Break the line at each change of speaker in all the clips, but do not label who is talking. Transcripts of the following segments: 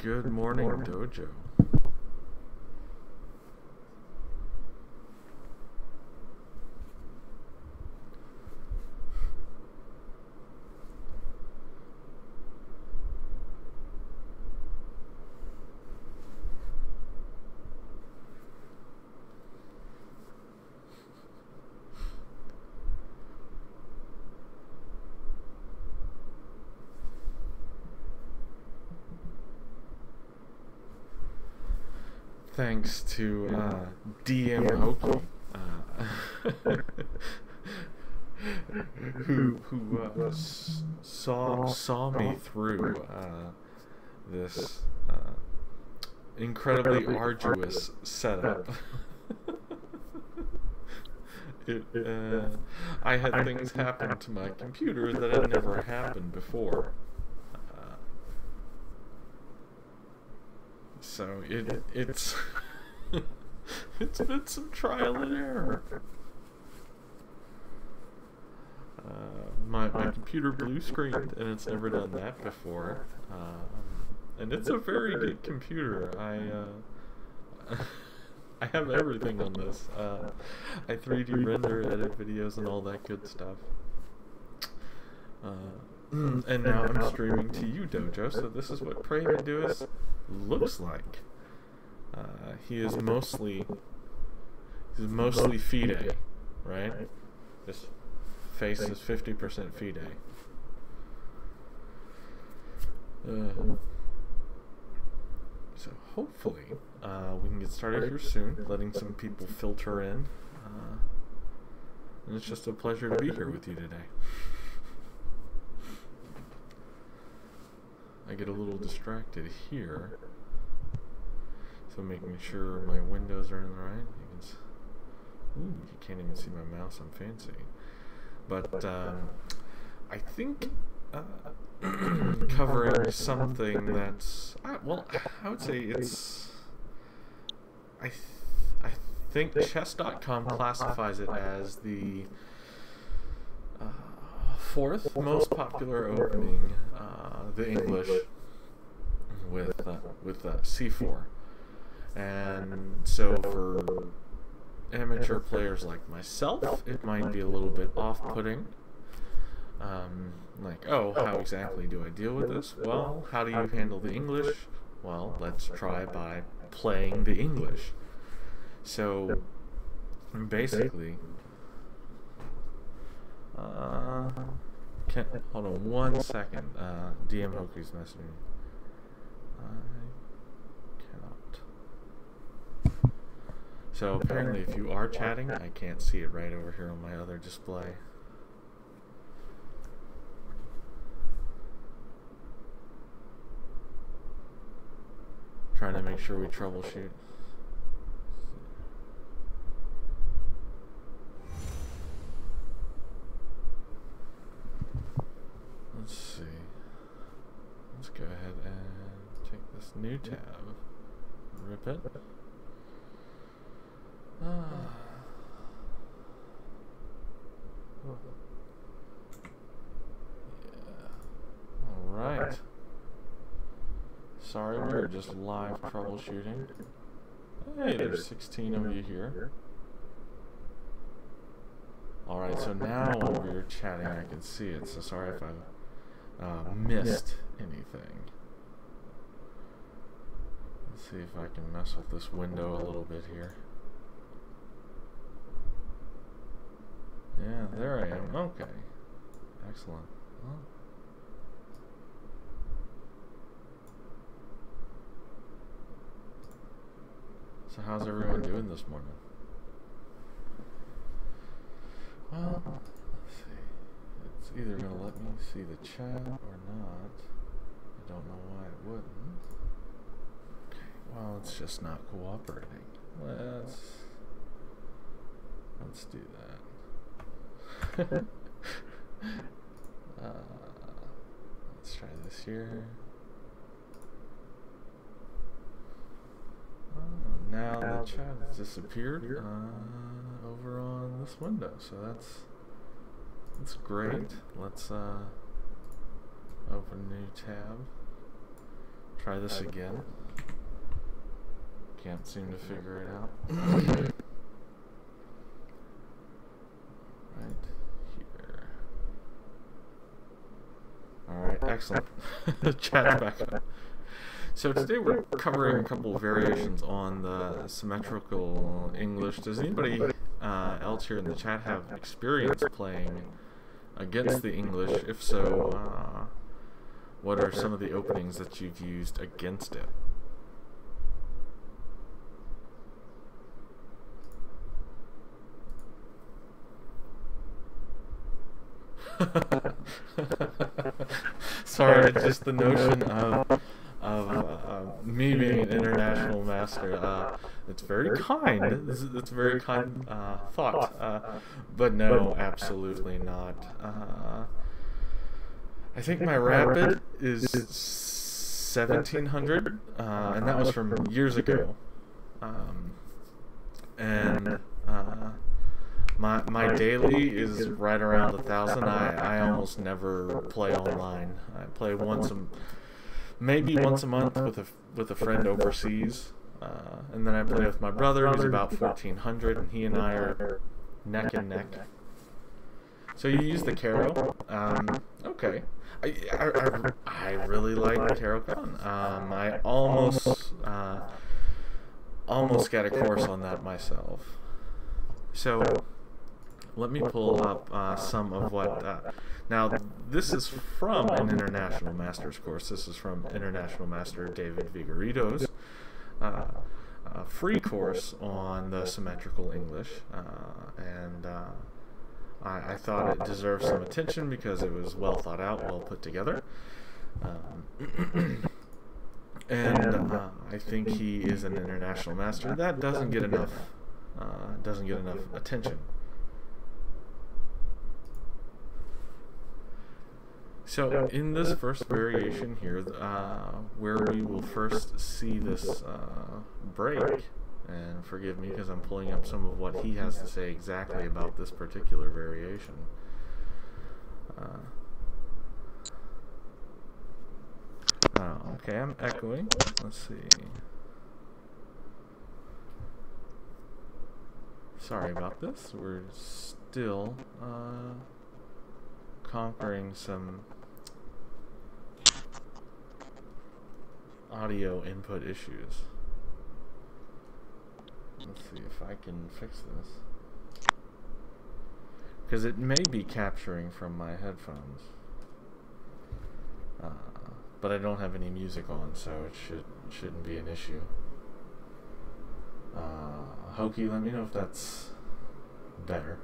Good morning, Dojo. Thanks to DM Hoki, who saw me through this incredibly arduous setup. I had things happen to my computer that had never happened before. So it's it's been some trial and error. My computer blue screened, and it's never done that before. And it's a very good computer. I have everything on this. I 3D render, edit videos, and all that good stuff. And now I'm streaming to you, Dojo, so this is what Pravid Duess looks like. He is mostly Fide, right? His face is 50% Fide. So hopefully we can get started here soon, letting some people filter in. And it's just a pleasure to be here with you today. I get a little distracted here, so making sure my windows are in the right. You can't even see my mouse. I'm fancy, but I think covering something that's well, I would say it's. I think chess.com classifies it as the fourth most popular opening, the English, with c4, and so for amateur players like myself, it might be a little bit off-putting. Like, oh, how exactly do I deal with this? Well, how do you handle the English? Well, let's try by playing the English. So basically, hold on one second. DM Hoki's messaging me. I cannot. So apparently, if you are chatting, I can't see it right over here on my other display. Trying to make sure we troubleshoot. Let's see. Let's go ahead and take this new tab, rip it. Yeah. Alright. Sorry, we were just live troubleshooting. Hey, there's 16 of you here. Alright, so now when we were chatting, I can see it. So sorry if I missed anything. Let's see if I can mess with this window a little bit here. Yeah, there I am. Okay. Excellent. Well, so how's everyone doing this morning? Well, let's see. It's either going to let me see the chat or not. I don't know why it wouldn't. Okay, well, it's just not cooperating. Let's do that. Let's try this here. Now the chat has disappeared over on this window, so that's great. Let's open a new tab. try this again. Can't seem to figure it out. Right here. Alright, excellent. Chat's back up. So today we're covering a couple of variations on the symmetrical English. Does anybody else here in the chat have experience playing against the English? If so, what are some of the openings that you've used against it? Sorry, just the notion of me being an international master. It's very kind. It's very kind thought. But no, absolutely not. I think my rapid is 1700, and that was from years ago. My daily is right around 1,000. I almost never play online. I play maybe once a month with a friend overseas, and then I play with my brother, who's about 1,400, and he and I are neck and neck. So you use the Caro. Okay. I really like the Caro Con. I almost got a course on that myself. So let me pull up some of what... now, this is from an International Masters course. This is from International Master David Vigorito's free course on the symmetrical English. And I thought it deserved some attention because it was well thought out, well put together. And I think he is an international master. That doesn't get enough attention. So in this first variation here, where we will first see this break, and forgive me because I'm pulling up some of what he has to say exactly about this particular variation. Okay, I'm echoing. Let's see. Sorry about this. We're still conquering some audio input issues. Let's see if I can fix this, because it may be capturing from my headphones, but I don't have any music on, so it shouldn't be an issue. Hokie, let me know if that's better.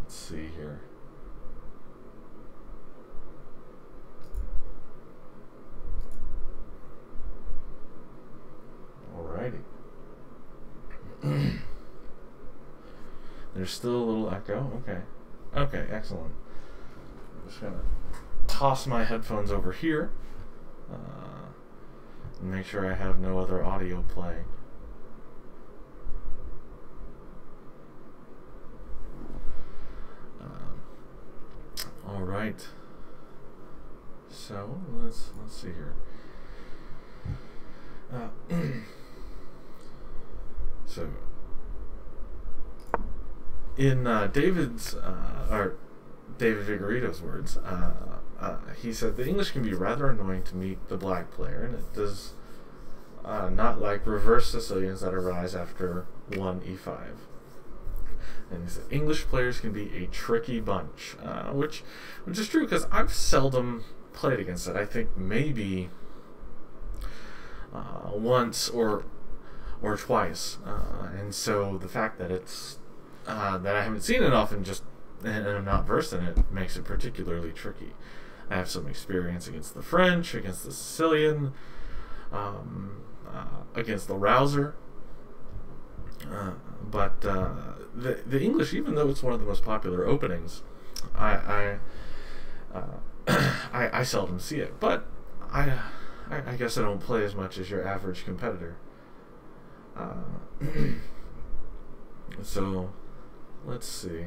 Let's see here. Alrighty. There's still a little echo. Okay. Okay, excellent. I'm just gonna toss my headphones over here and make sure I have no other audio playing. All right. So let's see here. So in David Vigorito's words, he said the English can be rather annoying to meet the black player, and it does not like reverse Sicilians that arise after 1 e5. And he said English players can be a tricky bunch, which is true because I've seldom played against it. I think maybe once or twice, and so the fact that it's that I haven't seen it often, and I'm not versed in it, makes it particularly tricky. I have some experience against the French, against the Sicilian, against the Rouser, but the English, even though it's one of the most popular openings, I seldom see it. But I guess I don't play as much as your average competitor. So let's see.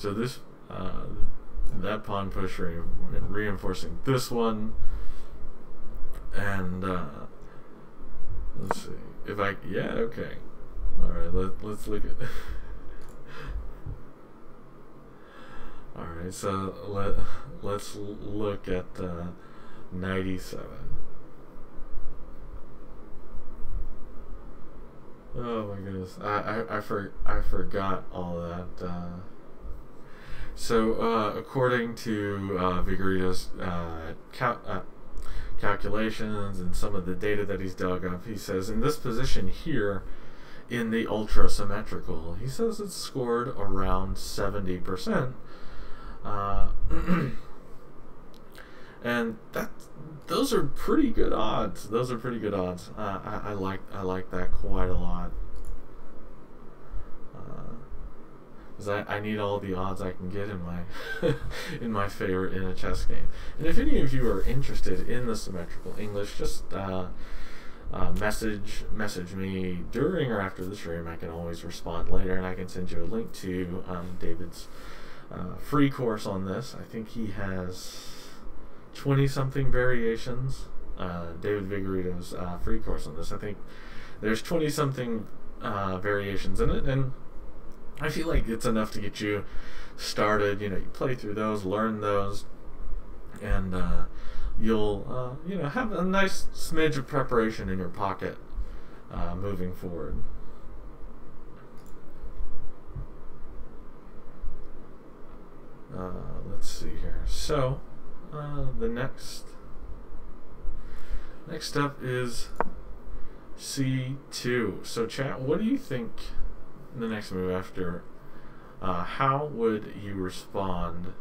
So this that pawn push reinforcing this one, and let's see if I okay. All right, let's look at. All right, so let's look at knight e7. Oh my goodness, I forgot all that. So according to Vigorito's calculations and some of the data that he's dug up, he says in this position here, in the ultra symmetrical, he says it's scored around 70%. And those are pretty good odds. Those are pretty good odds. I like that quite a lot. Because I need all the odds I can get in my in my favor in a chess game. And if any of you are interested in the symmetrical English, just message me during or after the stream. I can always respond later, and I can send you a link to David's free course on this. I think he has 20-something variations. David Vigorito's free course on this. I think there's 20-something variations in it, and I feel like it's enough to get you started. You play through those, learn those, and you'll have a nice smidge of preparation in your pocket moving forward. Let's see here. So the next step is c2. So chat, what do you think the next move after? How would you respond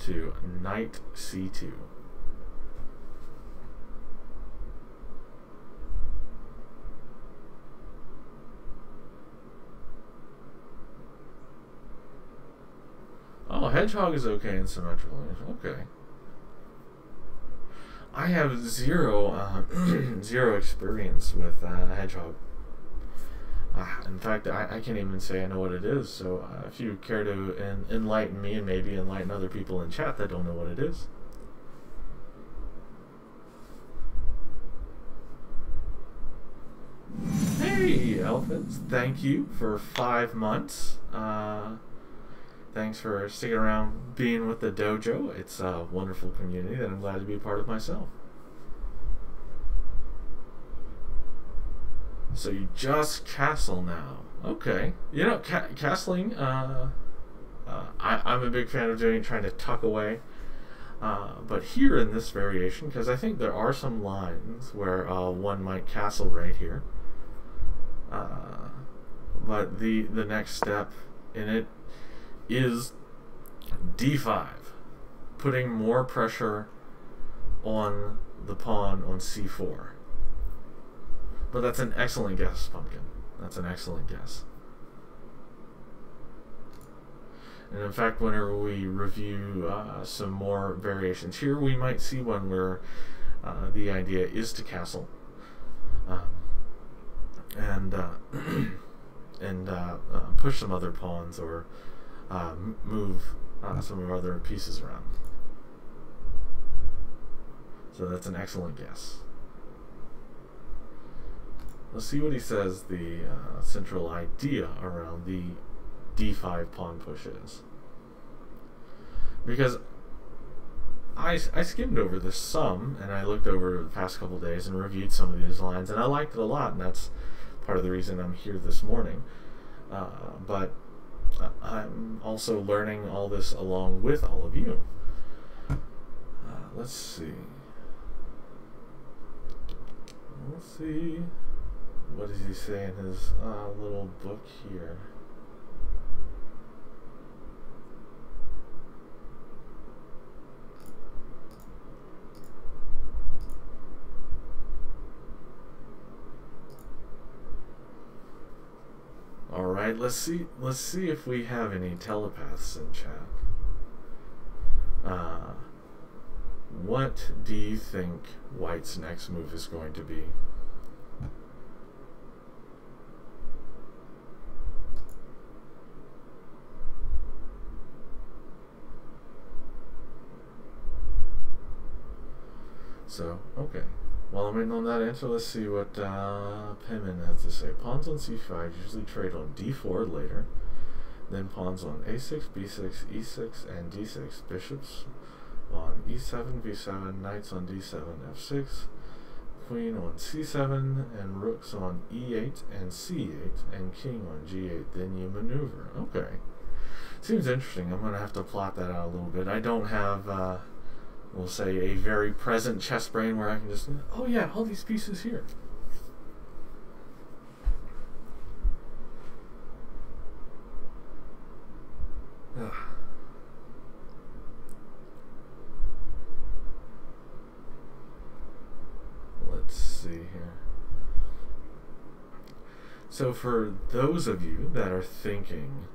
to knight c2? Oh, hedgehog is okay in symmetrical. Okay. I have zero experience with hedgehog. In fact, I can't even say I know what it is. So if you care to enlighten me and maybe enlighten other people in chat that don't know what it is. Hey, elephants! Thank you for 5 months. Thanks for sticking around, being with the dojo. It's a wonderful community that I'm glad to be a part of myself. So you just castle now. Okay. Castling, I'm a big fan of trying to tuck away. But here in this variation, because I think there are some lines where one might castle right here. But the next step in it is d5, putting more pressure on the pawn on c4. But that's an excellent guess, Pumpkin. That's an excellent guess. And in fact, whenever we review some more variations here, we might see one where the idea is to castle and push some other pawns or move some of our other pieces around. So that's an excellent guess. Let's see what he says the central idea around the d5 pawn push is. Because I skimmed over this some, and I looked over the past couple days and reviewed some of these lines, and I liked it a lot, and that's part of the reason I'm here this morning. But I'm also learning all this along with all of you. Let's see. Let's see. What does he say in his little book here? All right, let's see if we have any telepaths in chat. What do you think White's next move is going to be? So, okay. While I'm waiting on that answer, let's see what Penman has to say. Pawns on c5 usually trade on d4 later. Then pawns on a6, b6, e6, and d6. Bishops on e7, b7, knights on d7, f6. Queen on c7, and rooks on e8 and c8, and king on g8. Then you maneuver. Okay. Seems interesting. I'm going to have to plot that out a little bit. I don't have, we'll say, a very present chess brain where I can just, oh yeah, all these pieces here. Let's see here. So for those of you that are thinking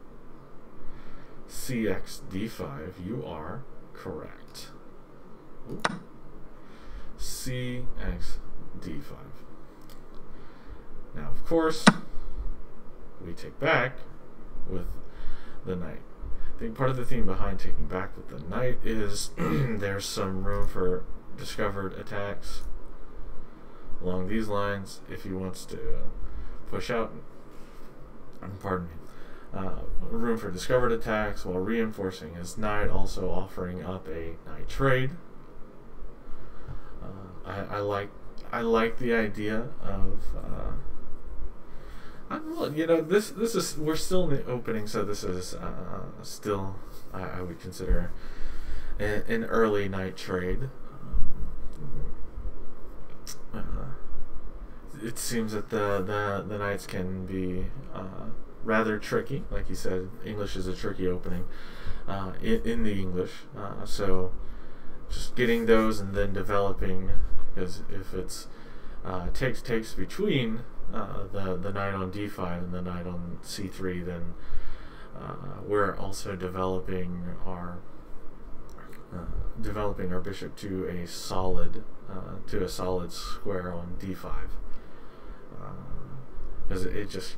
cx d5, you are correct. Ooh. Cx d5. Now, of course, we take back with the knight. I think part of the theme behind taking back with the knight is there's some room for discovered attacks along these lines if he wants to push out. Pardon me. Room for discovered attacks while reinforcing his knight, also offering up a knight trade. I like the idea of well, you know, this is, we're still in the opening, so this is still I would consider an early knight trade. It seems that the knights can be rather tricky. Like you said, English is a tricky opening in the English. So just getting those and then developing, because if it's takes between the knight on d5 and the knight on c3, then we're also developing our bishop to a solid square on d5. Because it just,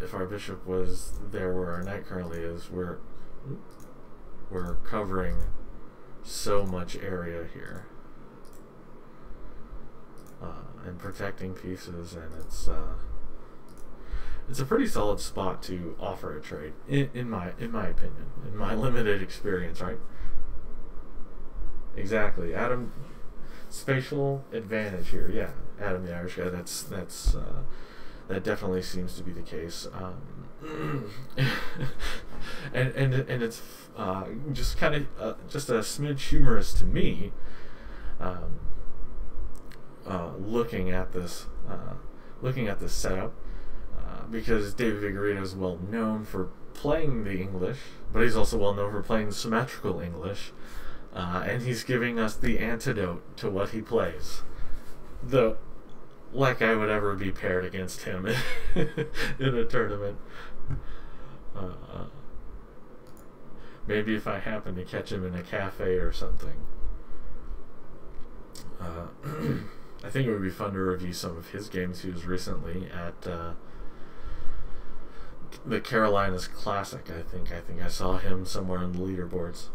if our bishop was there where our knight currently is, we're covering so much area here and protecting pieces, and it's a pretty solid spot to offer a trade in my opinion, in my limited experience, right? Exactly, Adam. Spatial advantage here, yeah. Adam the Irish guy. That definitely seems to be the case. And it's just kind of just a smidge humorous to me. Looking at this setup, because David Vigorito is well known for playing the English, but he's also well known for playing symmetrical English. And he's giving us the antidote to what he plays. Though, like I would ever be paired against him in a tournament. Maybe if I happen to catch him in a cafe or something. I think it would be fun to review some of his games. He was recently at the Carolinas Classic. I think I saw him somewhere on the leaderboards.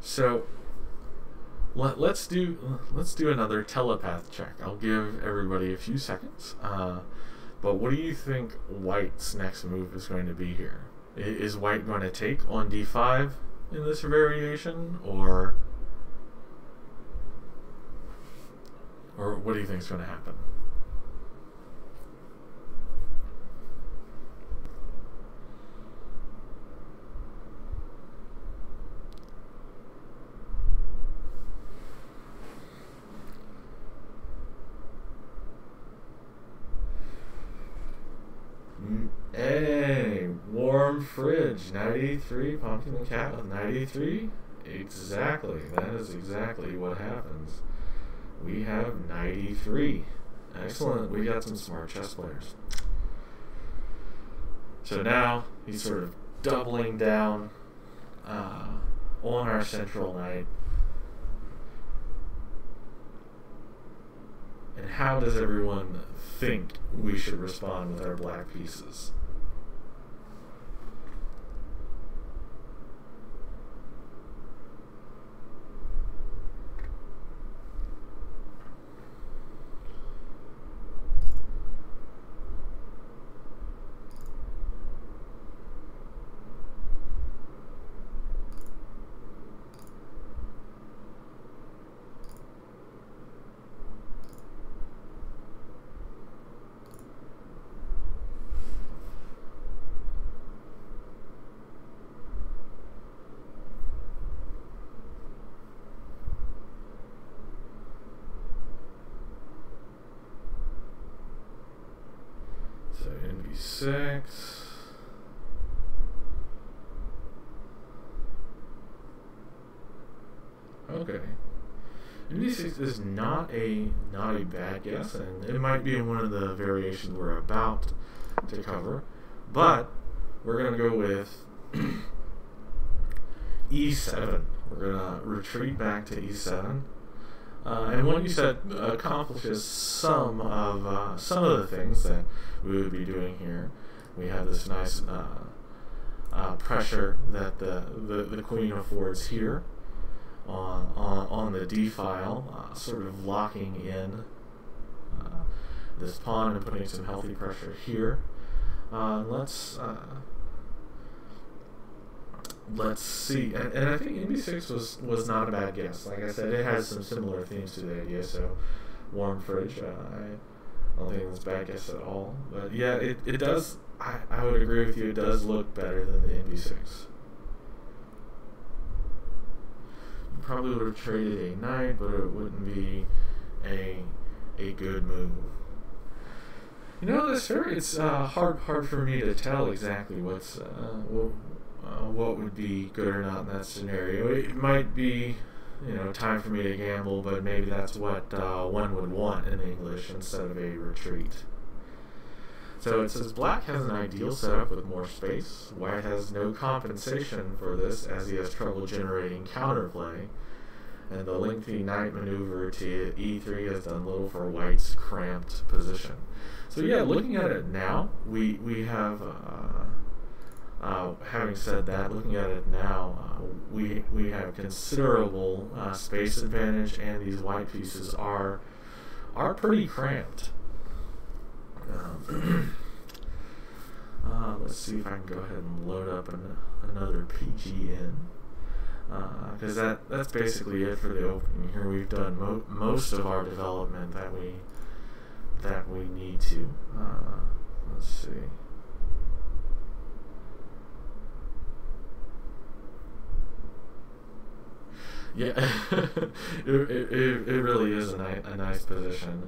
So let's do another telepath check. I'll give everybody a few seconds. But what do you think White's next move is going to be here? Is White going to take on d5 in this variation, or what do you think is going to happen? Hey, warm fridge, 93, pumpkin cat with 93. Exactly, that is exactly what happens. We have 93. Excellent, we got some smart chess players. So now he's sort of doubling down on our central knight. And how does everyone think we should respond with our black pieces? NB6. Okay. NB6 is not a bad guess, and it might be one of the variations we're about to cover, but we're going to go with E7. We're going to retreat back to E7. And what you said accomplishes some of the things that we would be doing here. We have this nice pressure that the queen affords here on the D file, sort of locking in this pawn and putting some healthy pressure here. Let's see, and I think NB6 was not a bad guess. Like I said, it has some similar themes to the idea, so warm fridge, I don't think it's a bad guess at all. But yeah, it does, I would agree with you, it does look better than the NB6. You probably would have traded a knight, but it wouldn't be a good move. You know, it's hard for me to tell exactly what would be good or not in that scenario. It might be, time for me to gamble, but maybe that's what one would want in English instead of a retreat. So it says black has an ideal setup with more space. White has no compensation for this as he has trouble generating counterplay. And the lengthy knight maneuver to E3 has done little for White's cramped position. So yeah, looking at it now, we have... having said that, looking at it now, we have considerable space advantage, and these white pieces are pretty cramped. Let's see if I can go ahead and load up another PGN, because that's basically it for the opening here. We've done most of our development that we need to. Let's see. Yeah, it really is a nice position,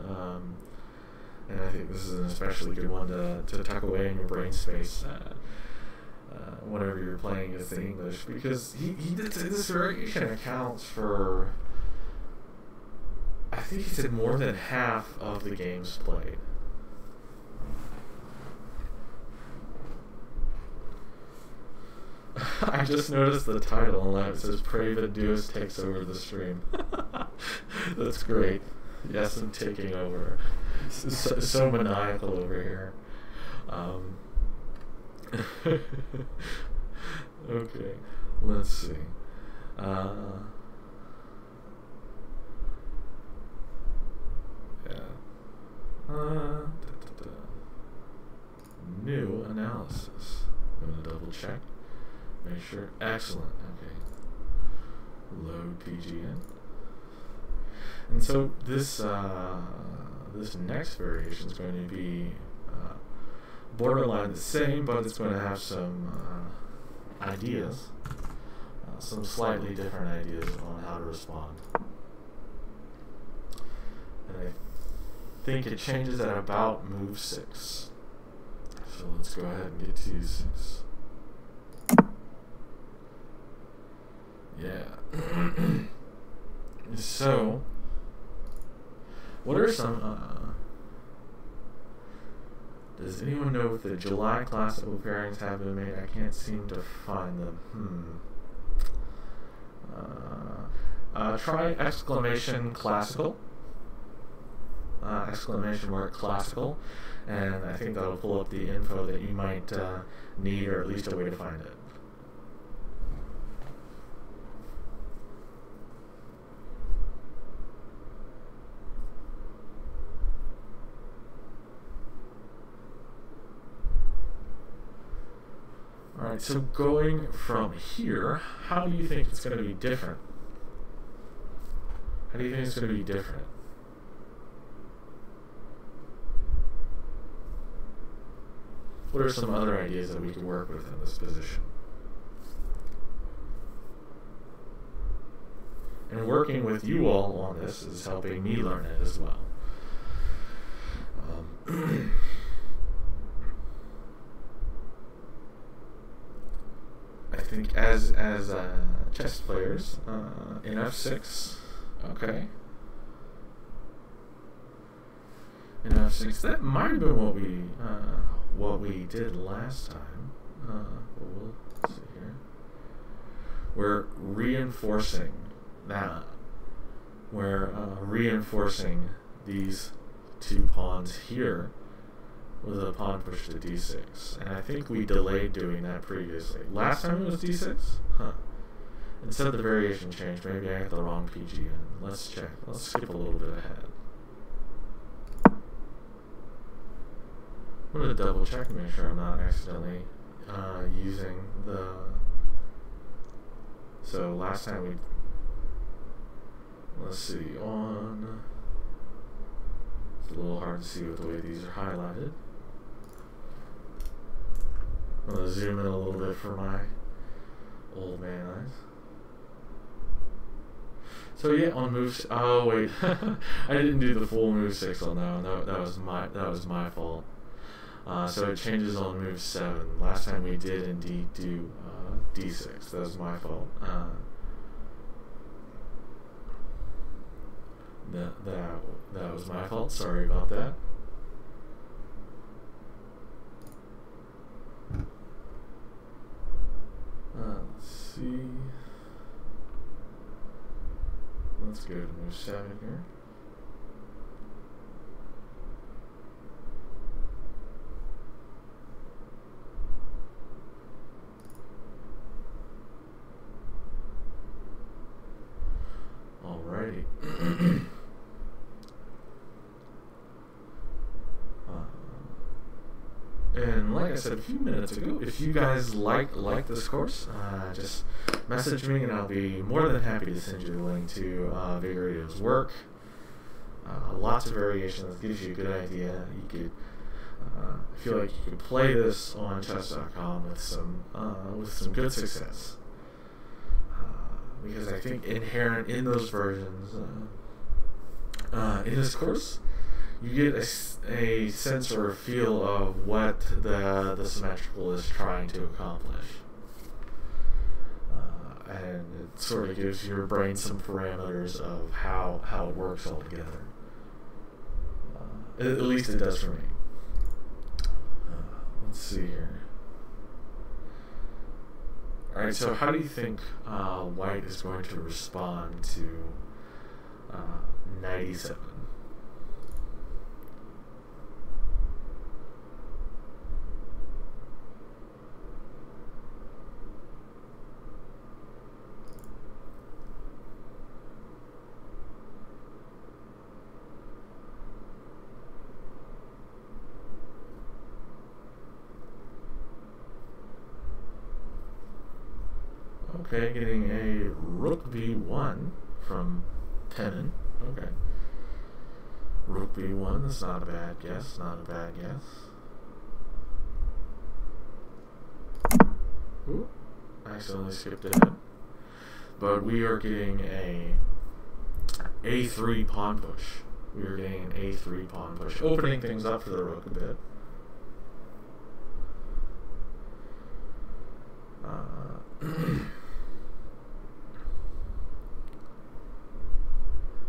and I think this is an especially good one to tuck away in your brain space whenever you're playing against the English, because this variation accounts for, I think he said, more than half of the games played. I just noticed the title and it says Pravid Duess takes over the stream. That's great. Yes, I'm taking over. So maniacal over here. Okay, let's see. New analysis. I'm going to double check. Make sure. Excellent. Okay. Load PGN. And so this next variation is going to be borderline the same, but it's going to have some ideas, some slightly different ideas on how to respond. And I think it changes at about move 6. So let's go ahead and get to E6. Yeah. So, what are some, does anyone know if the July classical pairings have been made? I can't seem to find them. Try exclamation classical. Exclamation mark classical. And I think that'll pull up the info that you might need, or at least a way to find it. Alright, so going from here, how do you think it's going to be different? How do you think it's going to be different? What are some other ideas that we can work with in this position? And working with you all on this is helping me learn it as well. think as chess players in f6. Okay. In f6, that might have been what we did last time. But we'll see here. We're reinforcing that. We're reinforcing these two pawns here with a pawn push to d6. And I think we delayed doing that previously. Last time it was d6? Huh. Instead the variation changed. Maybe I got the wrong PG in. Let's check. Let's skip a little bit ahead. I'm going to double check to make sure I'm not accidentally using the... So last time we... Let's see, on... It's a little hard to see with the way these are highlighted. I'm going to zoom in a little bit for my old man eyes. So yeah, on move... Oh wait, I didn't do the full move 6 on that one. That was my fault. So it changes on move 7. Last time we did indeed do d6. That was my fault. That was my fault. Sorry about that. Let's see. Let's go to move 7 here. Alrighty. And like I said a few minutes ago, if you guys like this course, just message me and I'll be more than happy to send you the link to Vigorito's work. Lots of variations, gives you a good idea. You could I feel like you could play this on chess.com with some good success. Because I think inherent in those versions, in this course, you get a sense or a feel of what the symmetrical is trying to accomplish. And it sort of gives your brain some parameters of how it works all together. At least it does for me. Let's see here. Alright, so how do you think White is going to respond to knight e7? Okay, getting a rook b1 from Tenon. Okay. Rook b1, that's not a bad guess, not a bad guess. Ooh, I accidentally skipped ahead. But we are getting a a3 pawn push. We are getting an a3 pawn push, opening things up for the rook a bit.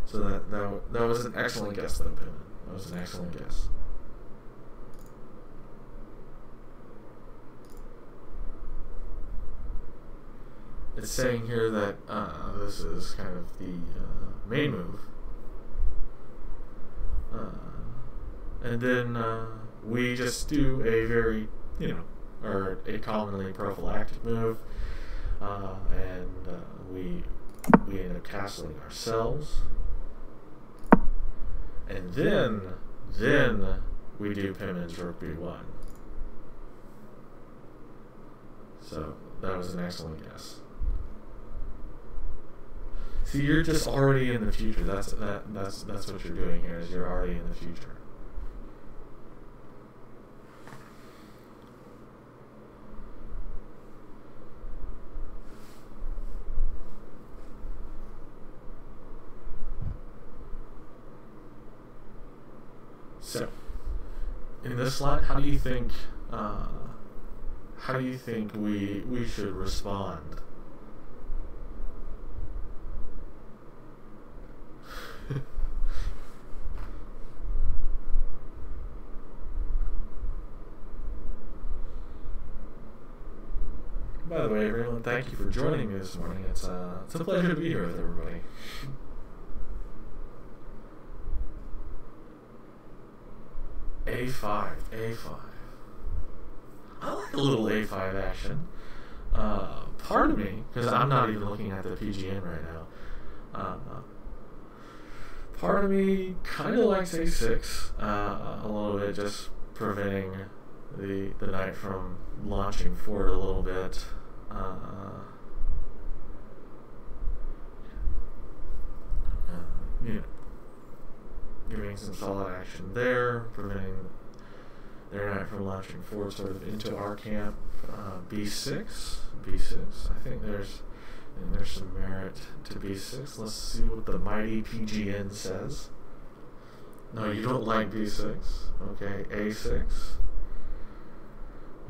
So that was an excellent guess, though, Pittman. That was an excellent guess. It's saying here that this is kind of the main move. And then we just do a very, or a commonly prophylactic move, and we end up castling ourselves. And then we do Pimmin's rook b1. So that was an excellent guess. See, you're just already in the future. That's what you're doing here. Is you're already in the future. So, in this line, how do you think how do you think we should respond? By the way, everyone, thank you for joining me this morning. It's a pleasure to be here with everybody. A5. I like a little A5 action. Part of me, because I'm not even looking at the PGN right now, part of me kind of likes A6 a little bit, just preventing the knight from launching forward a little bit. You know, giving some solid action there, preventing their knight from launching forward sort of into our camp. B6. I think there's some merit to B6. Let's see what the mighty PGN says. No, you don't like B6. Okay, A6.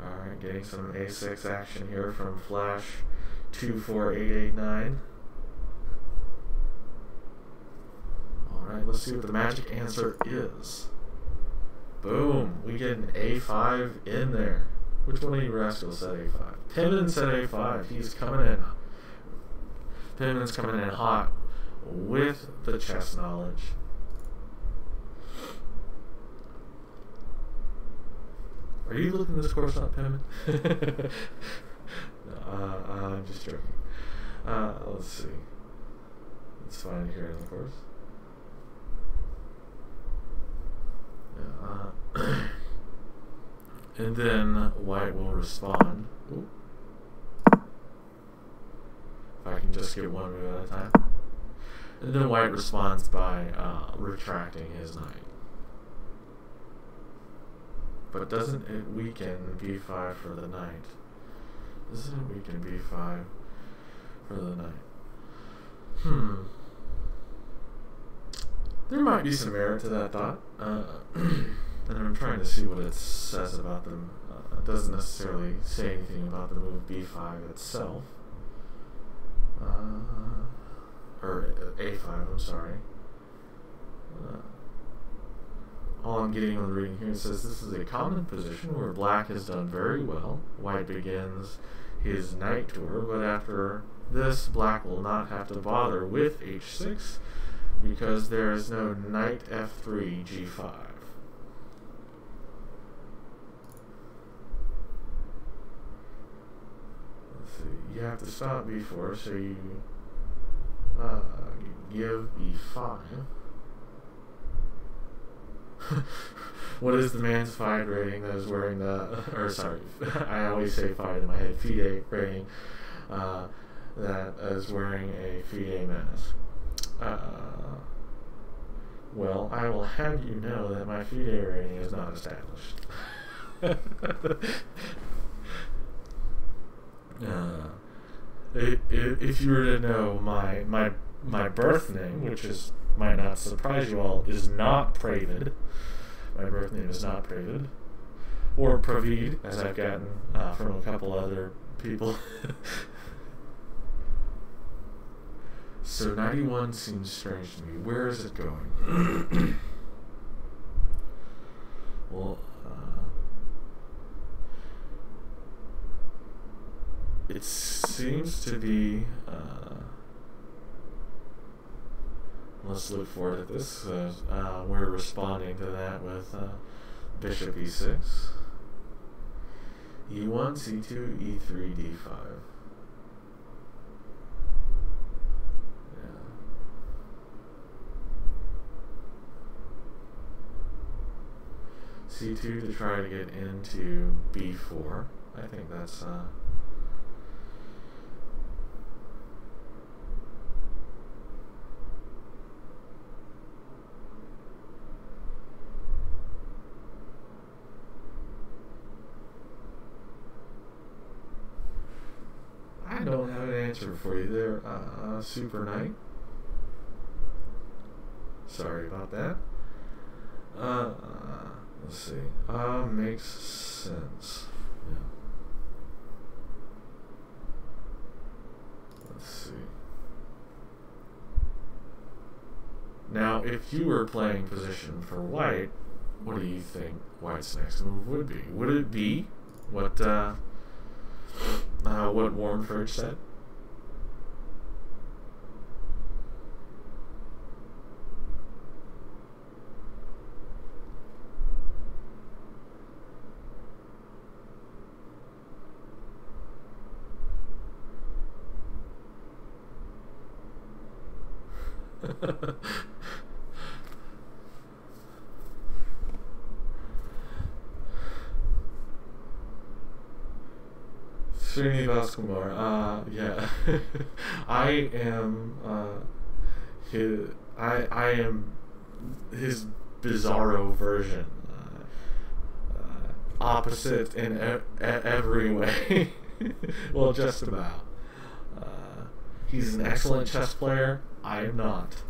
Alright, getting some A6 action here from Flash 24889. Alright, let's see what the magic answer is. Boom, we get an A5 in there. Which one of you rascals said A5? Penman said A5. He's coming in. Penman's coming in hot with the chess knowledge. Are you looking this course up, Penman? I'm just joking. Let's see. Let's find it here in the course. And then white will respond. Ooh. If I can just get one move at a time. And then white responds by retracting his knight. But doesn't it weaken b5 for the knight? Doesn't it weaken b5 for the knight? There might be some merit to that thought. And I'm trying to see what it says about them. It doesn't necessarily say anything about the move b5 itself. Or a5, I'm sorry. All I'm getting on the reading here, it says this is a common position where black has done very well. White begins his knight tour, but after this, black will not have to bother with h6 because there is no knight f3 g5. Let's see, you have to stop b4, so you give b5. What is the man's FIDE rating that is wearing the, or sorry, I always say FIDE in my head, FIDE rating, that is wearing a FIDE mask? Well, I will have you know that my FIDE rating is not established. If you were to know my birth name, which might not surprise you all, is not Pravid. My birth name is not Pravid. Or Pravid, as I've gotten from a couple other people. So 91 seems strange to me. Where is it going? Well, it seems to be... let's look forward at this. We're responding to that with bishop e6, e1, c2, e3, d5. Yeah. c2 to try to get into b4. I think that's I don't have an answer for you there, Super Knight. Sorry about that. Let's see. Makes sense. Yeah. Now, if you were playing position for white, what do you think white's next move would be? Would it be what Warren Fridge said? Srinivas Kumar, yeah. I am I am his bizarro version, opposite in every way. Well, just about. He's an excellent chess player. I am not,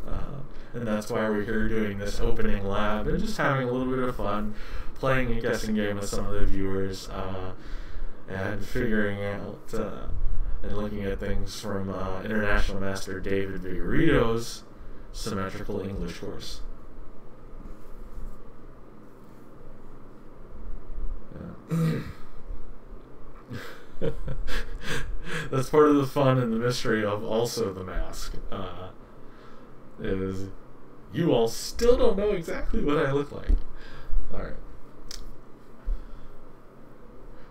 and that's why we're here doing this opening lab and just having a little bit of fun, playing a guessing game with some of the viewers. And figuring out and looking at things from International Master David Vigorito's symmetrical English course. Yeah. That's part of the fun and the mystery of also the mask. Is you all still don't know exactly what I look like. Alright.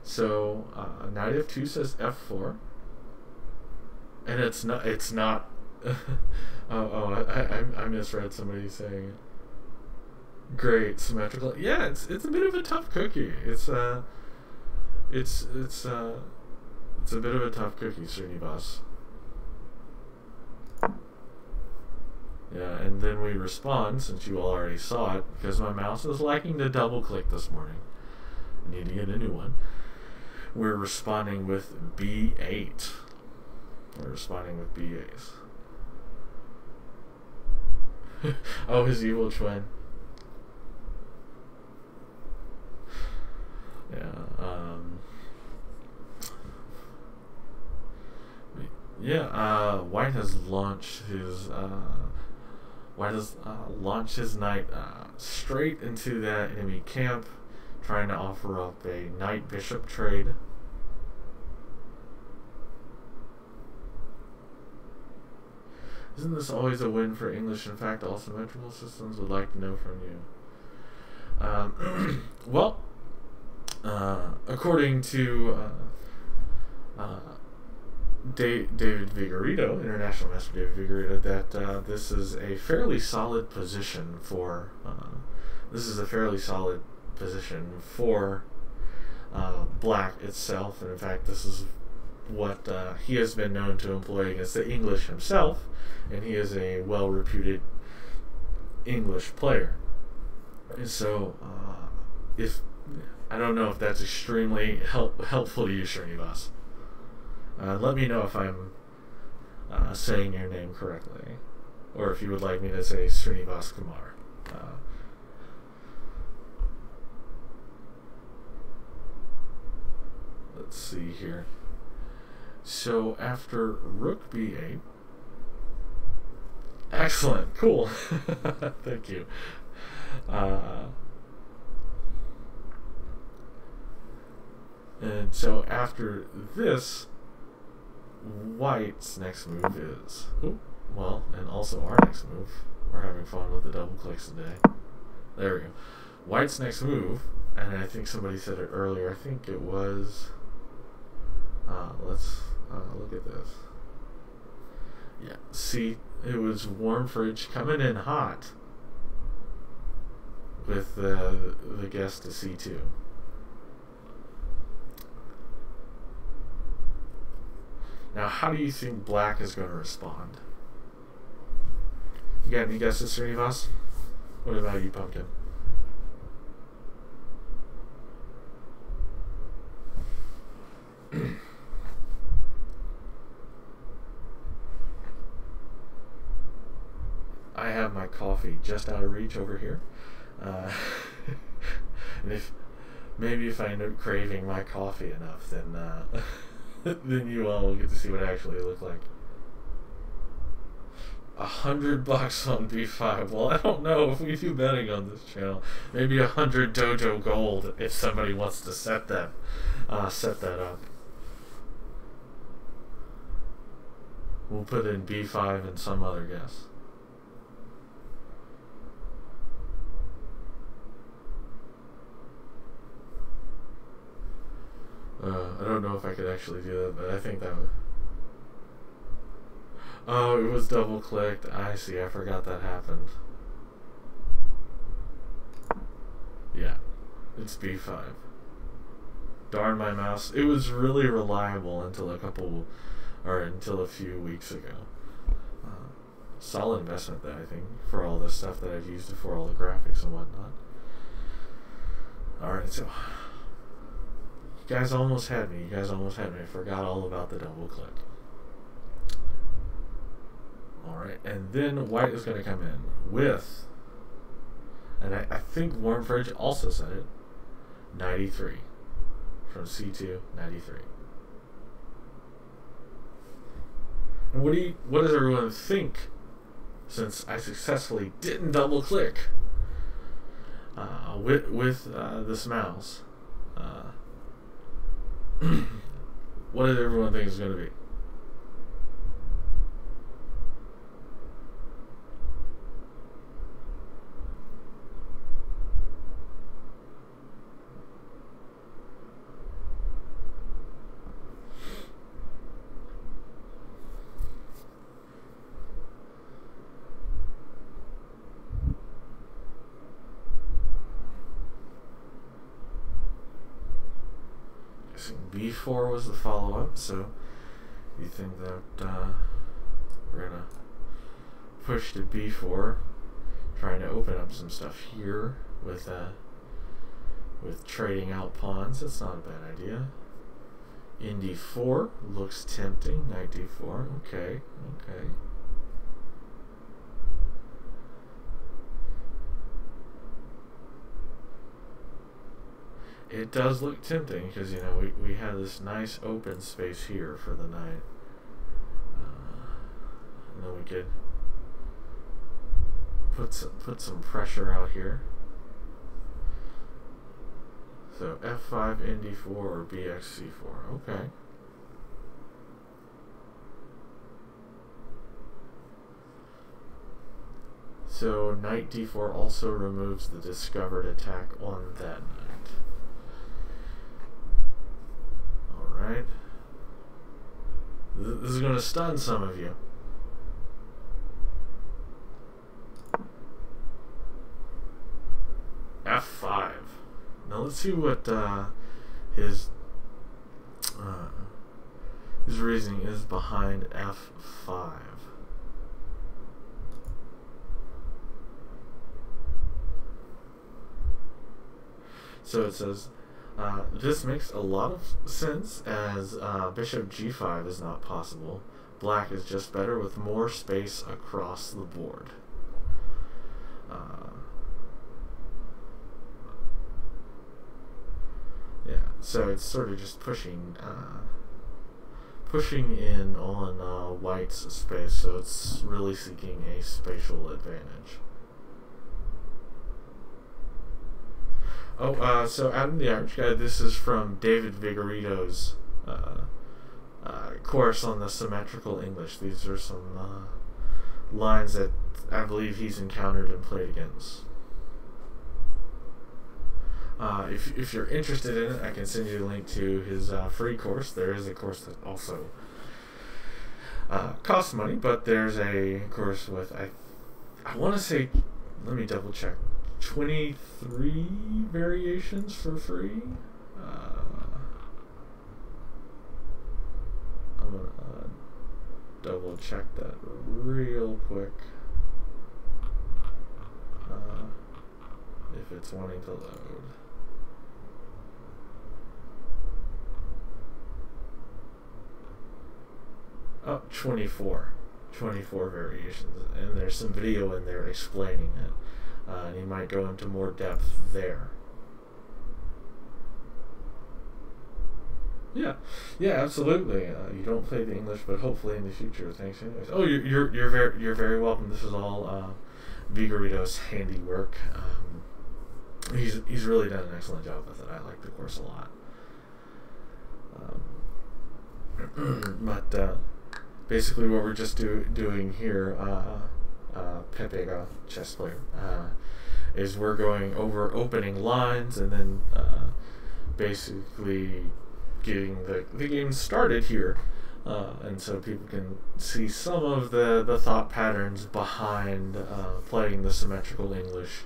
So knight f2 says f4, and it's not. I misread somebody saying great symmetrical. Yeah, it's a bit of a tough cookie. It's a bit of a tough cookie, Srinivas. Yeah, and then we respond, since you all already saw it, because my mouse is liking to double click this morning. I need to get a new one. We're responding with B8. We're responding with B8. Oh, his evil twin. Yeah. White has launched his knight straight into that enemy camp, trying to offer up a knight bishop trade. Isn't this always a win for English? In fact, all symmetrical systems would like to know from you. Well, according to David Vigorito, International Master David Vigorito, that this is a fairly solid position for black itself, and in fact this is what he has been known to employ against the English himself, and he is a well-reputed English player. And so if I don't know if that's extremely helpful to you, Srinivas. Let me know if I'm saying your name correctly, or if you would like me to say Srinivas Kumar. Let's see here. So after rook b8, excellent, cool. Thank you. And so after this, White's next move is, and also our next move. We're having fun with the double clicks today. There we go. White's next move, and I think somebody said it earlier. I think it was. Let's look at this. Yeah, see, it was Warm Fridge coming in hot with the guess to c2. Now, how do you think black is going to respond? You got any guesses, Srinivas? What about you, Pumpkin? I have my coffee just out of reach over here. And if I end up craving my coffee enough, then then you all will get to see what I actually look like. $100 on B5. Well, I don't know if we do betting on this channel. Maybe 100 dojo gold if somebody wants to set that up. We'll put in B5 and some other guess. I don't know if I could actually do that, but I think that would... Oh, it was double clicked. I see, I forgot that happened. Yeah, it's B5. Darn my mouse. It was really reliable until a few weeks ago. Solid investment though, I think, for all the stuff that I've used it for, all the graphics and whatnot. Alright, so you guys almost had me. I forgot all about the double click. Alright, and then white is going to come in with, and I think Warm Fridge also said it, 93. From C2, 93. And what does everyone think, since I successfully didn't double click with this mouse? What does everyone think it's going to be? B4 was the follow-up, so you think that we're gonna push to B4, trying to open up some stuff here with trading out pawns. That's not a bad idea. In D4 looks tempting. Knight D4. Okay. It does look tempting because, you know, we have this nice open space here for the knight. And then we could put some pressure out here. So F5, ND4, or BXC4. Okay. So Knight D4 also removes the discovered attack on that knight. Alright. This is going to stun some of you. F5. Now let's see what his reasoning is behind F5. So it says, this makes a lot of sense as bishop g5 is not possible. Black is just better with more space across the board. Yeah, so it's sort of just pushing in on white's space, so it's really seeking a spatial advantage. Oh, so Adam the Average Guy, this is from David Vigorito's course on the symmetrical English. These are some lines that I believe he's encountered and played against. If you're interested in it, I can send you a link to his free course. There is a course that also costs money, but there's a course with, I want to say, let me double check, 23 variations for free. I'm going to double check that real quick. If it's wanting to load. Oh, 24 variations, and there's some video in there explaining it, and you might go into more depth there. Yeah, yeah, absolutely. You don't play the English, but hopefully in the future. Thanks, anyways. Oh, you're very welcome. This is all Vigorito's handiwork. He's really done an excellent job with it. I like the course a lot. But basically, what we're just doing here, Pepega, chess player, is we're going over opening lines and then basically getting the game started here, and so people can see some of the thought patterns behind playing the symmetrical English.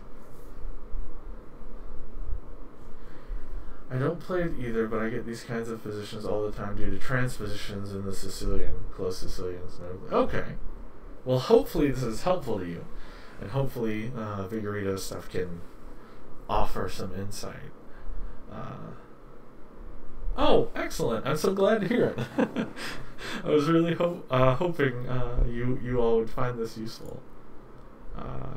I don't play it either, but I get these kinds of positions all the time due to transpositions in the Sicilian, close Sicilians. Okay. Well, hopefully this is helpful to you, and hopefully Vigorito's stuff can offer some insight. Oh, excellent! I'm so glad to hear it. I was really hoping you all would find this useful.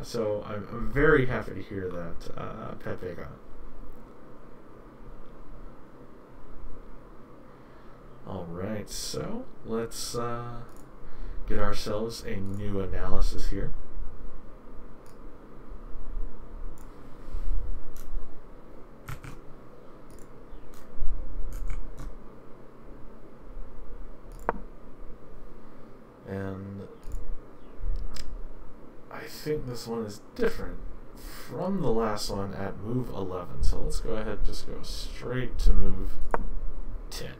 So I'm very happy to hear that, Pepega. Alright, so let's get ourselves a new analysis here. And I think this one is different from the last one at move 11. So let's go ahead and just go straight to move 10.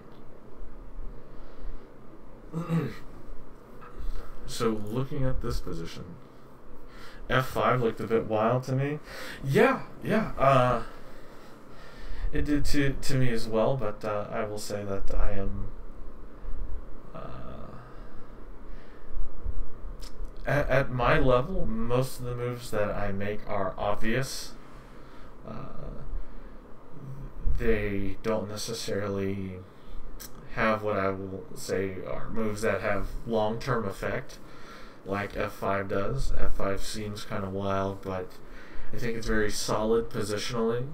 So looking at this position, F5 looked a bit wild to me. Yeah, it did to me as well, but I will say that I am at my level, most of the moves that I make are obvious. They don't necessarily have what I will say are moves that have long-term effect, like F5 does. F5 seems kind of wild, but I think it's very solid positionally,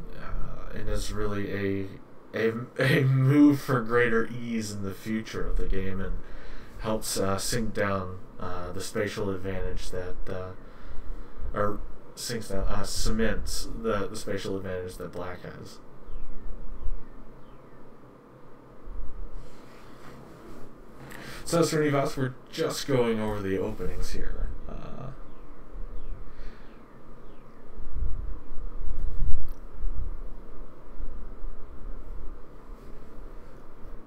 and is really a move for greater ease in the future of the game, and helps sink down the spatial advantage that, or sinks down, cements the spatial advantage that black has. So, Srinivas, we're just going over the openings here.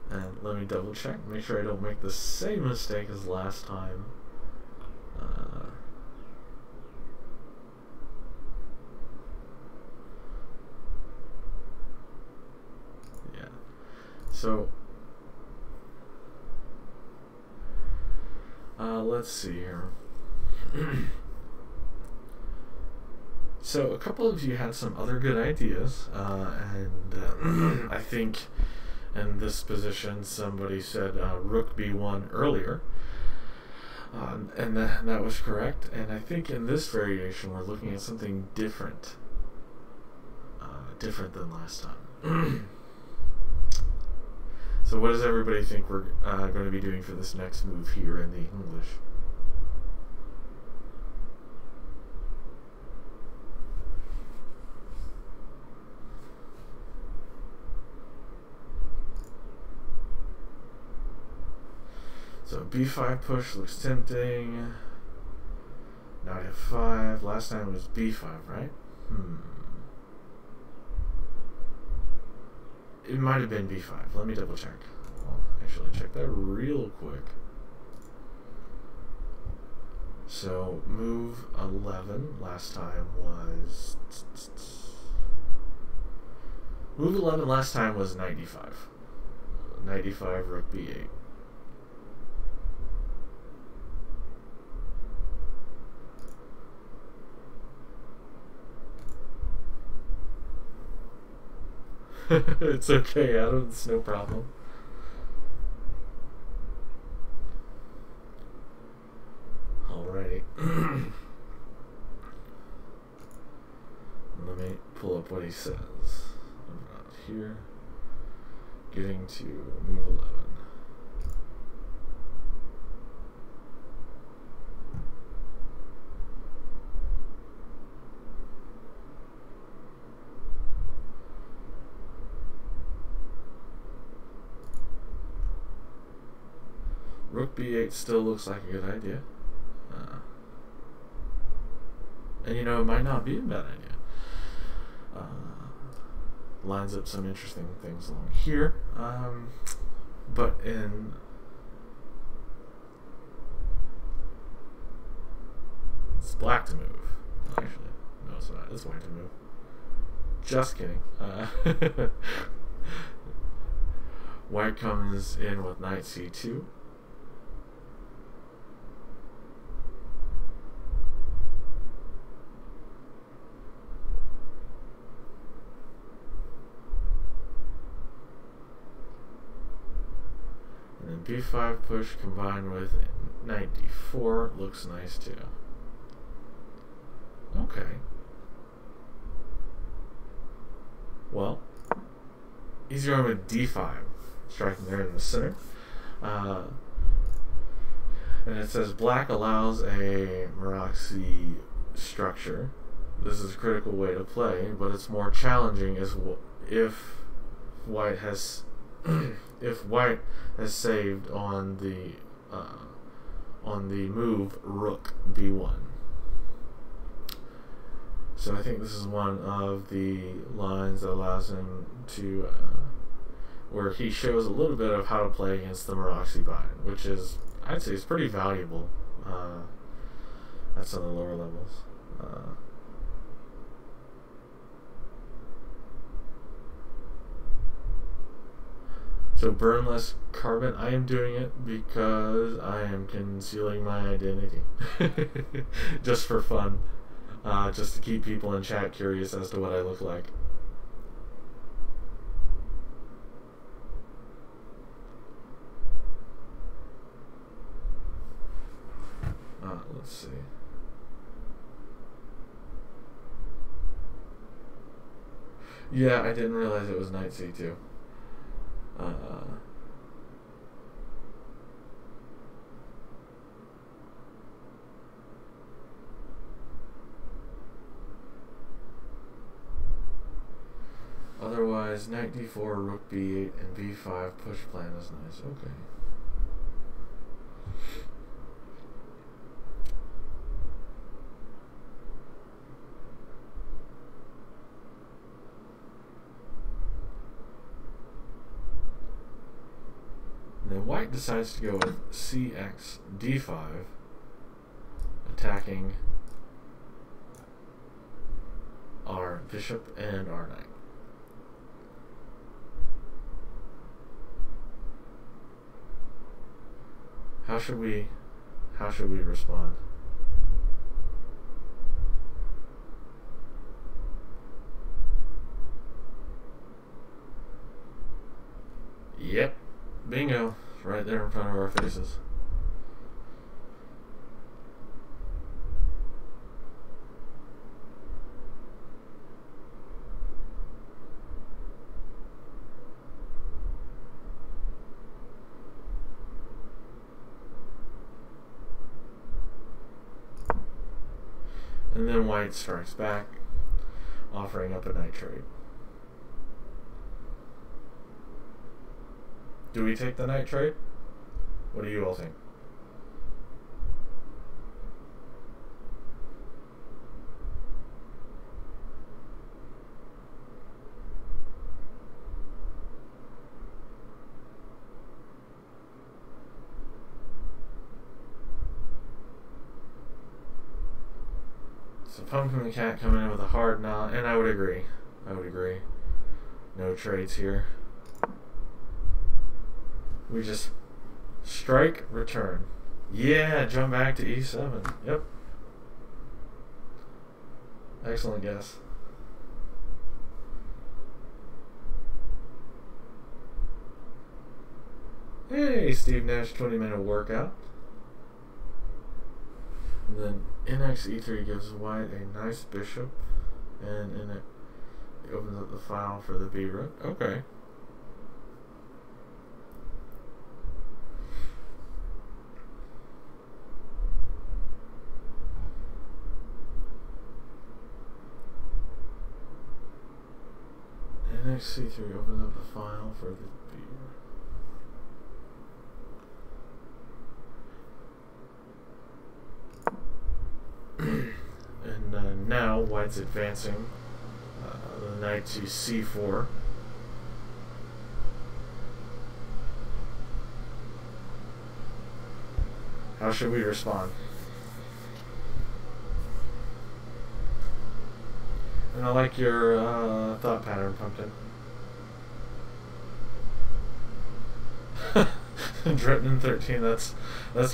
And let me double check, make sure I don't make the same mistake as last time. Yeah. So, let's see here. So a couple of you had some other good ideas, and I think in this position somebody said rook b1 earlier, and that was correct. And I think in this variation we're looking at something different, different than last time. So what does everybody think we're going to be doing for this next move here in the English? So b5 push looks tempting. Knight f5. Last time it was b5, right? It might have been b5. Let me double check. I'll actually check that real quick. So move 11 last time was... Move 11 last time was knight d5. Knight d5, rook b8. It's okay, Adam. It's no problem. Alrighty. Let me pull up what he says about here. getting to move 11. Rook b8 still looks like a good idea. And you know, it might not be a bad idea. Lines up some interesting things along here. But in... It's black to move. Actually, no, it's not. It's white to move. Just kidding. White comes in with knight c2. And then b5 push combined with knight d4 looks nice too. Okay. Well, easy on with d5, striking there in the center. And it says black allows a Maroczy structure. This is a critical way to play, but it's more challenging if white has if white has saved on the move rook b1. So I think this is one of the lines that allows him to where he shows a little bit of how to play against the Maroczy bind, which is, I'd say, is pretty valuable at some of the lower levels. So burnless carbon, I am doing it because I am concealing my identity. Just for fun. Just to keep people in chat curious as to what I look like. Let's see. Yeah, I didn't realize it was knight c2. Otherwise, knight d4, rook b8, and b5 push plan is nice. Okay. And then white decides to go with cx d5, attacking our bishop and our knight. How should we respond? Yep. Bingo. Right there in front of our faces. And then white strikes back, offering up a knight trade. Do we take the knight trade? What do you all think? So Pumpkin the Cat coming in with a hard nod, and I would agree. No trades here. We just strike, return. Yeah, jump back to e7. Yep. Excellent guess. Hey, Steve Nash, 20-minute workout. And then nx e3 gives white a nice bishop, and it opens up the file for the b rook. Okay. knight c3 opens up a file for the beer. And now white's advancing the knight to c4. How should we respond? And I like your thought pattern, Pumpkin. Dretton 13, that's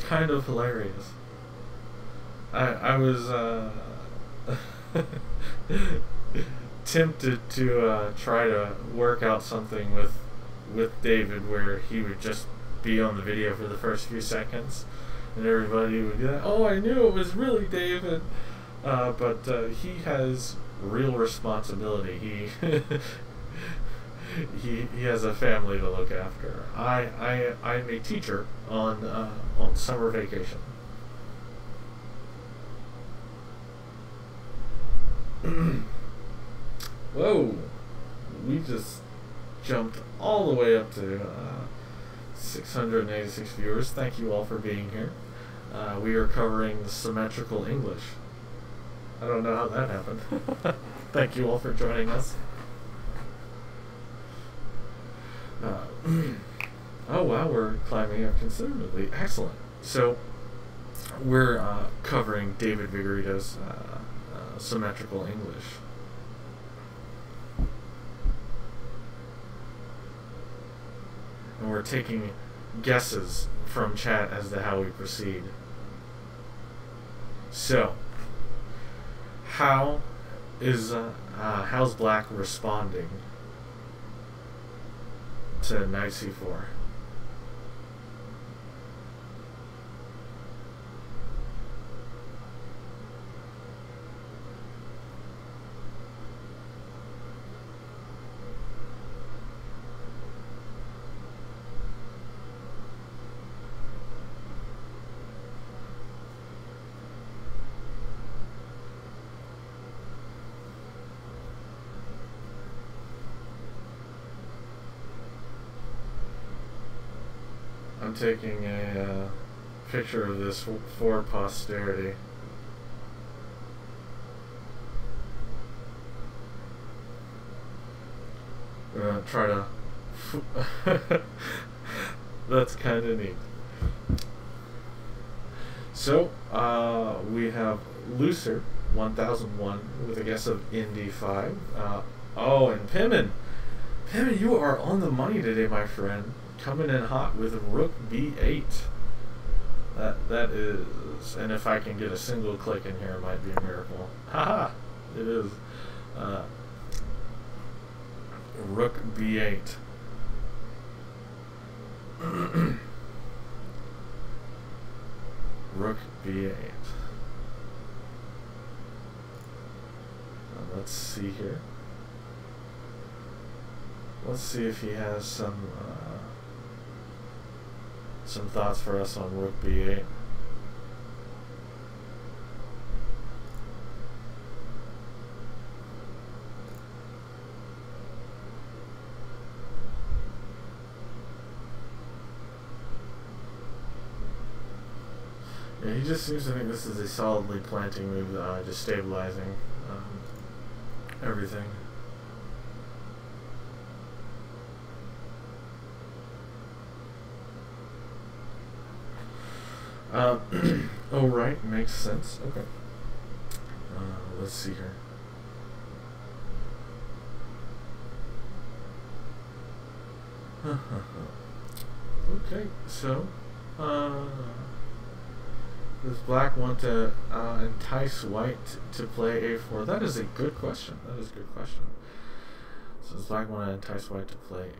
kind of hilarious. I was tempted to try to work out something with David where he would just be on the video for the first few seconds and everybody would be like, oh, I knew it was really David. But he has real responsibility. He has a family to look after. I'm a teacher on summer vacation. Whoa, we just jumped all the way up to 686 viewers. Thank you all for being here. We are covering symmetrical English. I don't know how that happened. Thank you all for joining us. Oh wow, we're climbing up considerably. Excellent. So we're covering David Vigorito's symmetrical English. And we're taking guesses from chat as to how we proceed. So, how's Black responding to knight c4? I'm taking a picture of this for posterity. We're gonna try to that's kind of neat. So we have Looser 1001 with a guess of Indy5. Oh, and Pimmon, you are on the money today, my friend. Coming in hot with Rook B8. That is, and if I can get a single click in here, it might be a miracle. Haha, it is. Rook B8. Rook B8. Let's see here. Let's see if he has some thoughts for us on Rook B8. Yeah, he just seems to think this is a solidly planting move, just stabilizing everything. Oh, right, makes sense. Okay. Let's see here. Okay, so, does Black want to entice White to play A4? That is a good question. That is a good question. So does Black want to entice White to play A4?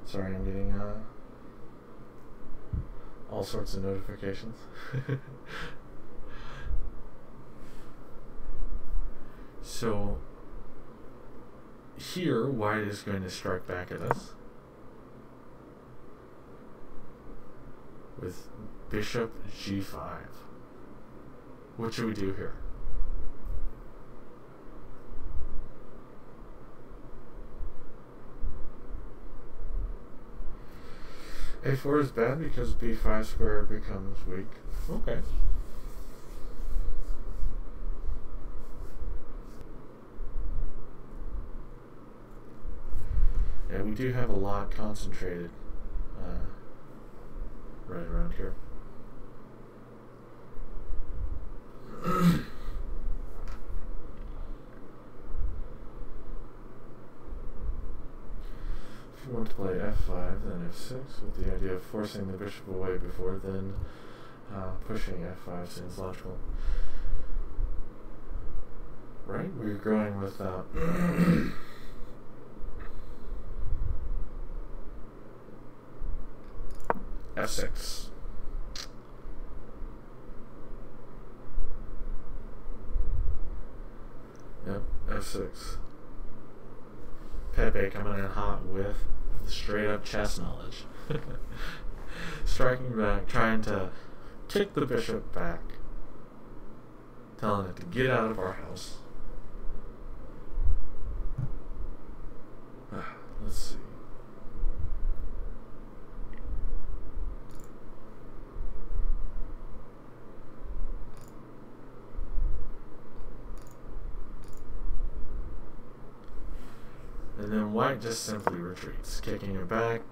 Sorry, I'm getting all sorts of notifications. So here, White is going to strike back at us with Bishop G5. What should we do here? A4 is bad because b5 squared becomes weak. Okay. Yeah, we do have a lot concentrated right around here. If you want to play f5, then f6, with the idea of forcing the bishop away before then pushing f5 seems logical. Right? We're going with f6. Yep, f6. Pepe coming in hot with straight up chess knowledge. Striking back, trying to kick the bishop back, telling it to get out of our house. Let's see. And then white just simply retreats, kicking it back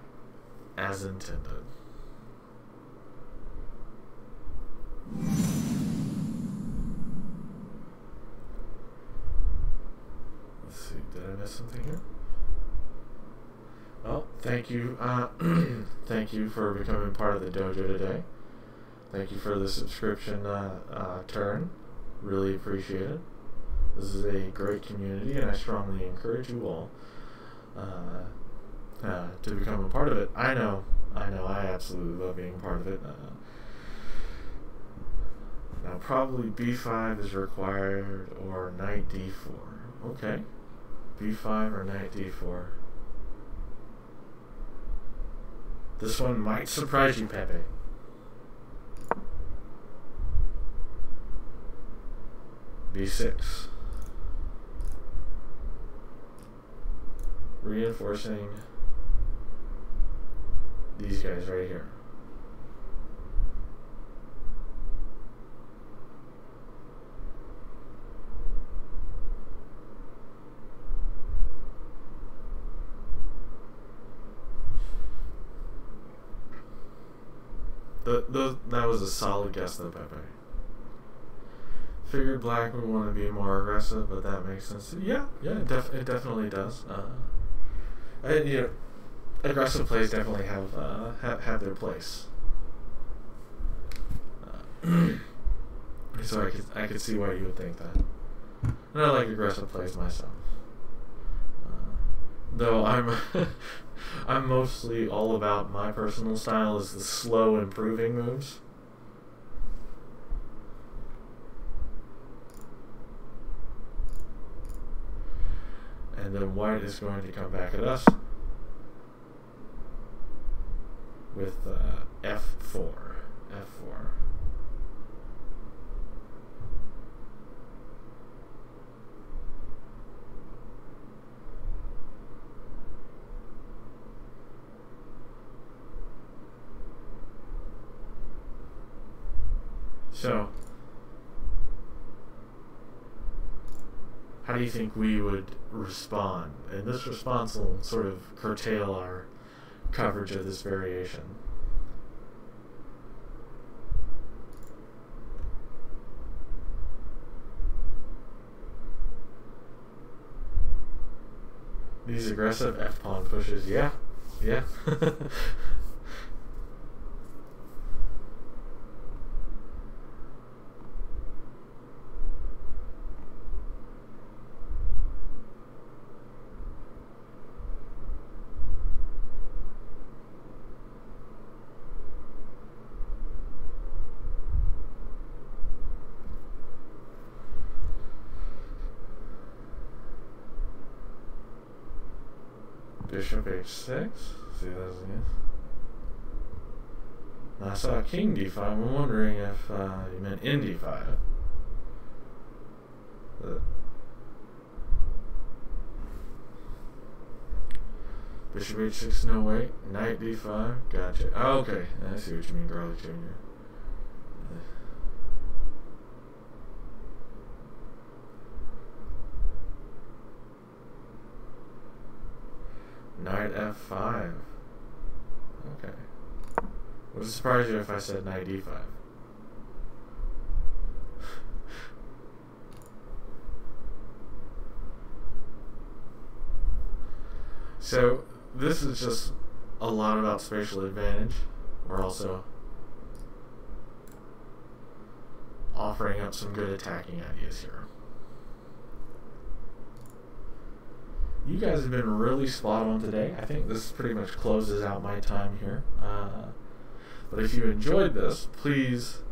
as intended. Let's see, did I miss something here? Oh, thank you. Thank you for becoming part of the dojo today. Thank you for the subscription turn. Really appreciate it. This is a great community, and I strongly encourage you all to become a part of it. I know, I absolutely love being part of it. Now, probably b5 is required, or knight d4. Okay, b5 or knight d4. This one might surprise you, Pepe. b6. Reinforcing these guys right here. That was a solid guess though, Pepe. Figured black would want to be more aggressive, but that makes sense. Yeah, it definitely does. You know, aggressive plays definitely have their place. So I could see why you would think that. And I like aggressive plays myself. Though I'm mostly all about my personal style is the slow improving moves. And then white is going to come back at us with f4. So, how do you think we would respond? And this response will sort of curtail our coverage of this variation. These aggressive f-pawn pushes, yeah. Bishop h6. See, that's again. I saw king d5. I'm wondering if you meant in d5. Bishop h6, no wait. Knight d5. Gotcha. Oh, okay. I see what you mean, Garlic Jr. Knight f5. Okay. Would it surprise you if I said knight d5? So, this is just a lot about spatial advantage. We're also offering up some good attacking ideas here. You guys have been really spot on today. I think this pretty much closes out my time here. But if you enjoyed this, please,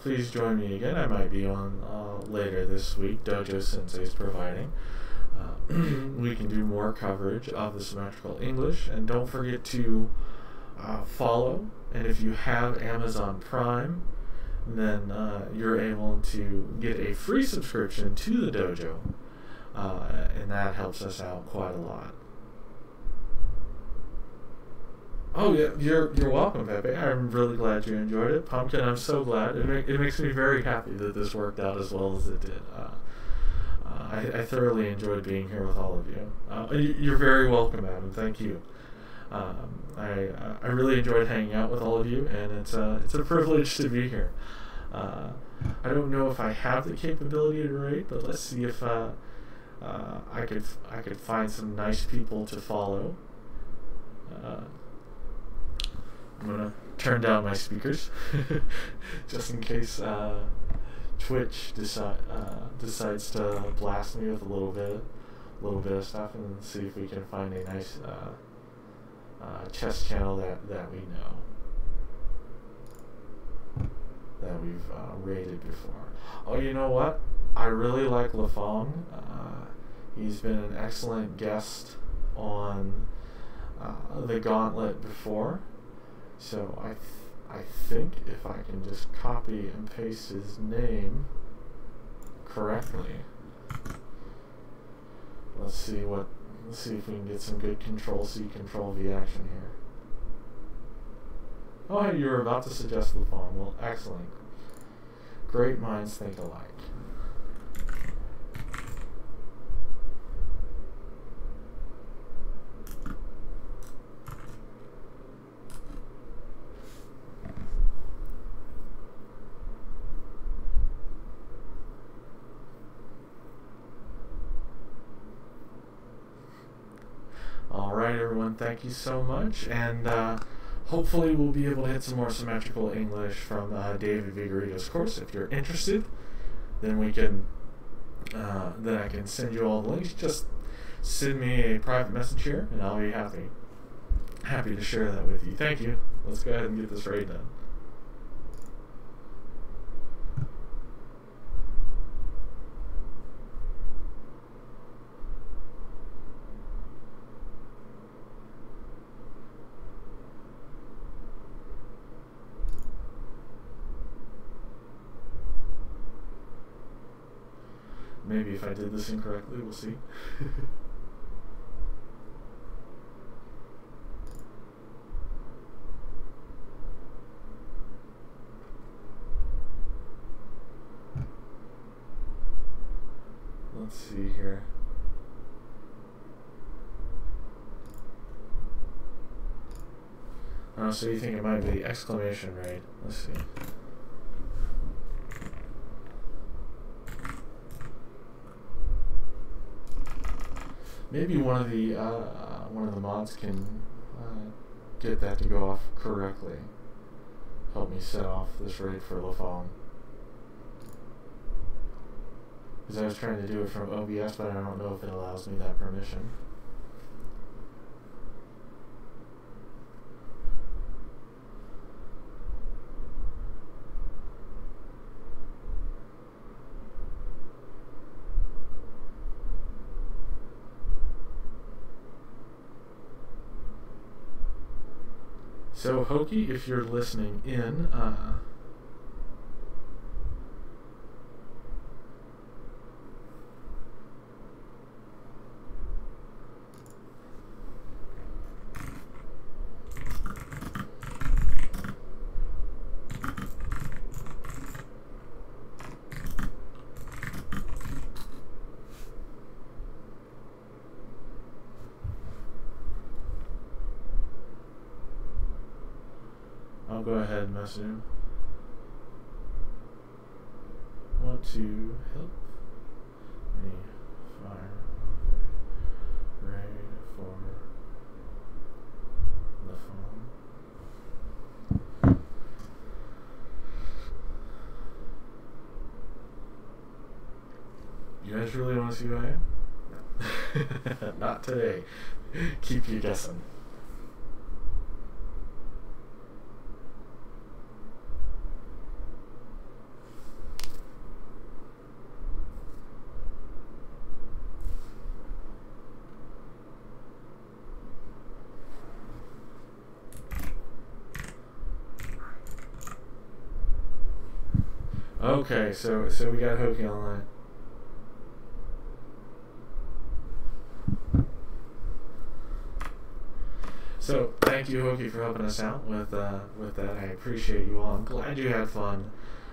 please join me again. I might be on later this week. Dojo Sensei's providing. We can do more coverage of the symmetrical English, and don't forget to follow. And if you have Amazon Prime, then you're able to get a free subscription to the dojo. And that helps us out quite a lot. Oh yeah, you're welcome, Pepe. I'm really glad you enjoyed it. Pumpkin, I'm so glad. It makes me very happy that this worked out as well as it did. I thoroughly enjoyed being here with all of you. You're very welcome, Adam. Thank you. I really enjoyed hanging out with all of you, and it's a privilege to be here. I don't know if I have the capability to rate, but let's see if I could find some nice people to follow. I'm gonna turn down my speakers just in case Twitch decides to blast me with a little bit of stuff, and see if we can find a nice chess channel that we know, that we've rated before. Oh, you know what? I really like Lafong. He's been an excellent guest on the Gauntlet before, so I think if I can just copy and paste his name correctly, let's see if we can get some good Control-C, Control-V action here. Oh, hey, you were about to suggest Lafong. Well, excellent. Great minds think alike. Alright everyone, thank you so much, and hopefully we'll be able to hit some more symmetrical English from David Vigorito's course. If you're interested, then we can then I can send you all the links. Just send me a private message here, and I'll be happy to share that with you. Thank you. Let's go ahead and get this raid done. Maybe if I did this incorrectly, we'll see. Let's see here. Oh, so you think it might be exclamation, right? Let's see. Maybe one of the mods can get that to go off correctly. Help me set off this raid for Lafong. Because I was trying to do it from OBS, but I don't know if it allows me that permission. So, Hokie, if you're listening in, I'll go ahead and message him. Want to help me fire raid for the phone? You guys really want to see who I am? No. Not today. Keep you guessing. Okay, so we got Hokie online. So thank you, Hokie, for helping us out with that. I appreciate you all. I'm glad you had fun.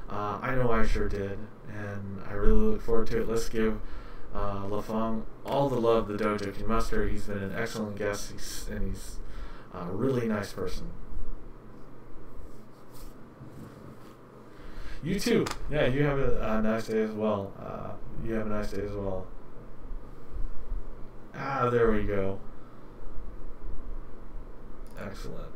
I know I sure did, and I really look forward to it. Let's give Lafong all the love the dojo can muster. He's been an excellent guest, he's a really nice person. You too. Yeah, you have a nice day as well. You have a nice day as well. There we go. Excellent.